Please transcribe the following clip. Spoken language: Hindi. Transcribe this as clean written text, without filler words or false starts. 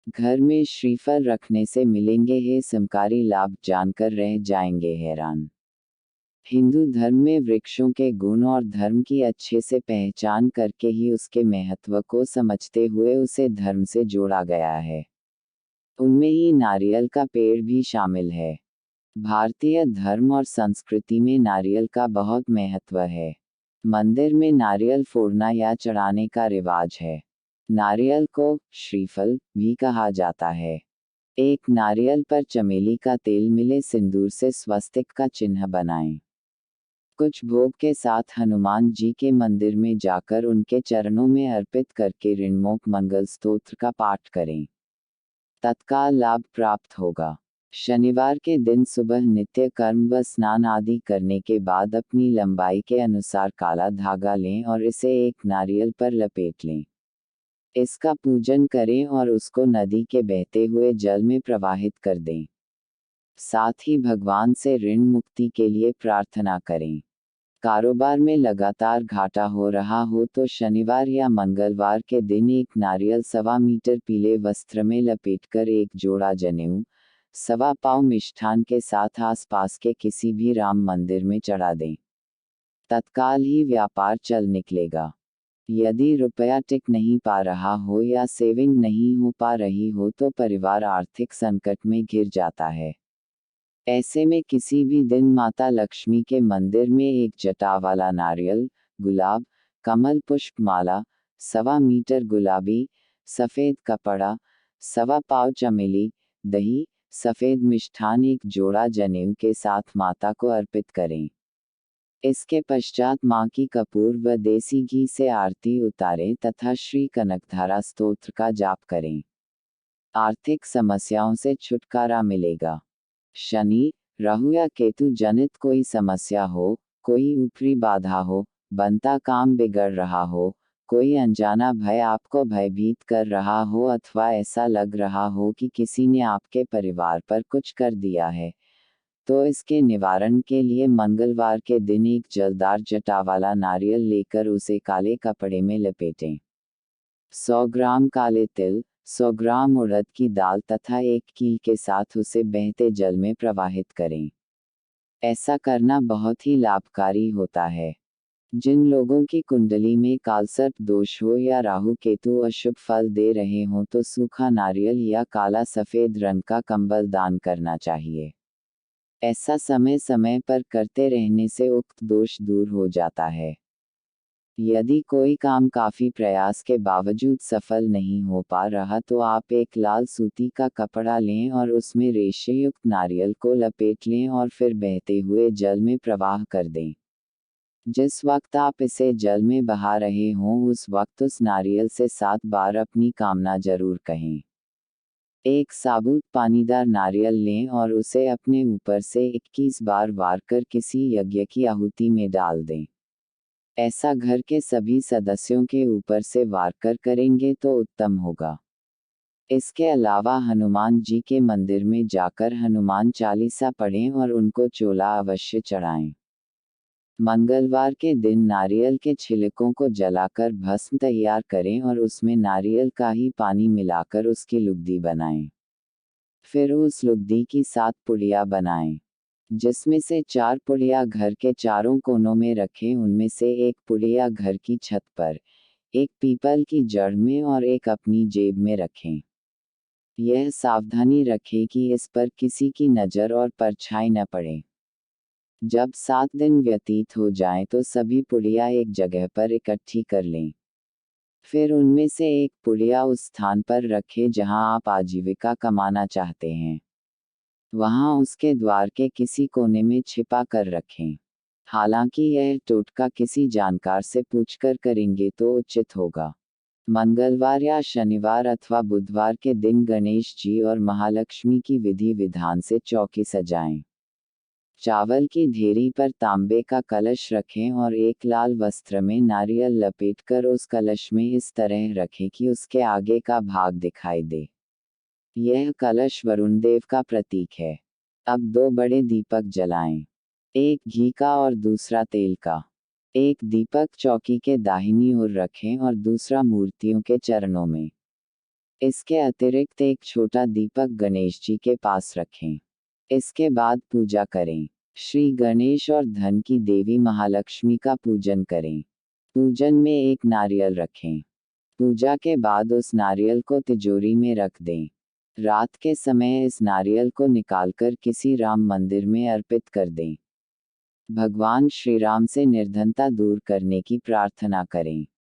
घर में श्रीफल रखने से मिलेंगे ये समकारी लाभ, जानकर रह जाएंगे हैरान। हिंदू धर्म में वृक्षों के गुण और धर्म की अच्छे से पहचान करके ही उसके महत्व को समझते हुए उसे धर्म से जोड़ा गया है। उनमें ही नारियल का पेड़ भी शामिल है। भारतीय धर्म और संस्कृति में नारियल का बहुत महत्व है। मंदिर में नारियल फोड़ना या चढ़ाने का रिवाज है। नारियल को श्रीफल भी कहा जाता है। एक नारियल पर चमेली का तेल मिले सिंदूर से स्वस्तिक का चिन्ह बनाएं। कुछ भोग के साथ हनुमान जी के मंदिर में जाकर उनके चरणों में अर्पित करके ऋणमुक्त मंगल स्तोत्र का पाठ करें। तत्काल लाभ प्राप्त होगा। शनिवार के दिन सुबह नित्य कर्म व स्नान आदि करने के बाद अपनी लंबाई के अनुसार काला धागा लें और इसे एक नारियल पर लपेट लें। इसका पूजन करें और उसको नदी के बहते हुए जल में प्रवाहित कर दें। साथ ही भगवान से ऋण मुक्ति के लिए प्रार्थना करें। कारोबार में लगातार घाटा हो रहा हो तो शनिवार या मंगलवार के दिन एक नारियल 1.25 मीटर पीले वस्त्र में लपेटकर एक जोड़ा जनेऊ, 1.25 पाव मिष्ठान के साथ आसपास के किसी भी राम मंदिर में चढ़ा दें। तत्काल ही व्यापार चल निकलेगा। यदि रुपया टिक नहीं पा रहा हो या सेविंग नहीं हो पा रही हो तो परिवार आर्थिक संकट में घिर जाता है। ऐसे में किसी भी दिन माता लक्ष्मी के मंदिर में एक जटा वाला नारियल, गुलाब, कमल पुष्प माला, 1.25 मीटर गुलाबी, सफ़ेद कपड़ा, 1.25 पाव चमेली, दही, सफ़ेद मिष्ठान एक जोड़ा जनेऊ के साथ माता को अर्पित करें। इसके पश्चात माँ की कपूर व देसी घी से आरती उतारें तथा श्री कनकधारा स्तोत्र का जाप करें। आर्थिक समस्याओं से छुटकारा मिलेगा। शनि, राहु या केतु जनित कोई समस्या हो, कोई ऊपरी बाधा हो, बनता काम बिगड़ रहा हो, कोई अनजाना भय आपको भयभीत कर रहा हो अथवा ऐसा लग रहा हो कि किसी ने आपके परिवार पर कुछ कर दिया है, तो इसके निवारण के लिए मंगलवार के दिन एक जलदार जटा वाला नारियल लेकर उसे काले कपड़े में लपेटें। 100 ग्राम काले तिल, 100 ग्राम उड़द की दाल तथा 1 कील के साथ उसे बहते जल में प्रवाहित करें। ऐसा करना बहुत ही लाभकारी होता है। जिन लोगों की कुंडली में कालसर्प दोष हो या राहु केतु अशुभ फल दे रहे हों तो सूखा नारियल या काला सफ़ेद रंग का कंबल दान करना चाहिए। ऐसा समय समय पर करते रहने से उक्त दोष दूर हो जाता है। यदि कोई काम काफी प्रयास के बावजूद सफल नहीं हो पा रहा तो आप एक लाल सूती का कपड़ा लें और उसमें रेशे युक्त नारियल को लपेट लें और फिर बहते हुए जल में प्रवाह कर दें। जिस वक्त आप इसे जल में बहा रहे हों उस वक्त उस नारियल से 7 बार अपनी कामना जरूर कहें। एक साबुत पानीदार नारियल लें और उसे अपने ऊपर से 21 बार वार कर किसी यज्ञ की आहुति में डाल दें। ऐसा घर के सभी सदस्यों के ऊपर से वार कर करेंगे तो उत्तम होगा। इसके अलावा हनुमान जी के मंदिर में जाकर हनुमान चालीसा पढ़ें और उनको चोला अवश्य चढ़ाएं। मंगलवार के दिन नारियल के छिलकों को जलाकर भस्म तैयार करें और उसमें नारियल का ही पानी मिलाकर उसकी लुगदी बनाएं। फिर उस लुगदी की 7 पुड़िया बनाएं, जिसमें से 4 पुड़िया घर के चारों कोनों में रखें। उनमें से एक पुड़िया घर की छत पर, एक पीपल की जड़ में और एक अपनी जेब में रखें। यह सावधानी रखें कि इस पर किसी की नज़र और परछाई न पड़े। जब 7 दिन व्यतीत हो जाएं तो सभी पुड़िया एक जगह पर इकट्ठी कर लें। फिर उनमें से एक पुड़िया उस स्थान पर रखें जहां आप आजीविका कमाना चाहते हैं। वहां उसके द्वार के किसी कोने में छिपा कर रखें। हालांकि यह टोटका किसी जानकार से पूछकर करेंगे तो उचित होगा। मंगलवार या शनिवार अथवा बुधवार के दिन गणेश जी और महालक्ष्मी की विधि विधान से चौकी सजाएं। चावल की ढेरी पर तांबे का कलश रखें और एक लाल वस्त्र में नारियल लपेटकर उस कलश में इस तरह रखें कि उसके आगे का भाग दिखाई दे। यह कलश वरुण देव का प्रतीक है। अब 2 बड़े दीपक जलाएं। एक घी का और दूसरा तेल का। एक दीपक चौकी के दाहिनी ओर रखें और दूसरा मूर्तियों के चरणों में। इसके अतिरिक्त एक छोटा दीपक गणेश जी के पास रखें। इसके बाद पूजा करें। श्री गणेश और धन की देवी महालक्ष्मी का पूजन करें। पूजन में एक नारियल रखें। पूजा के बाद उस नारियल को तिजोरी में रख दें। रात के समय इस नारियल को निकालकर किसी राम मंदिर में अर्पित कर दें। भगवान श्री राम से निर्धनता दूर करने की प्रार्थना करें।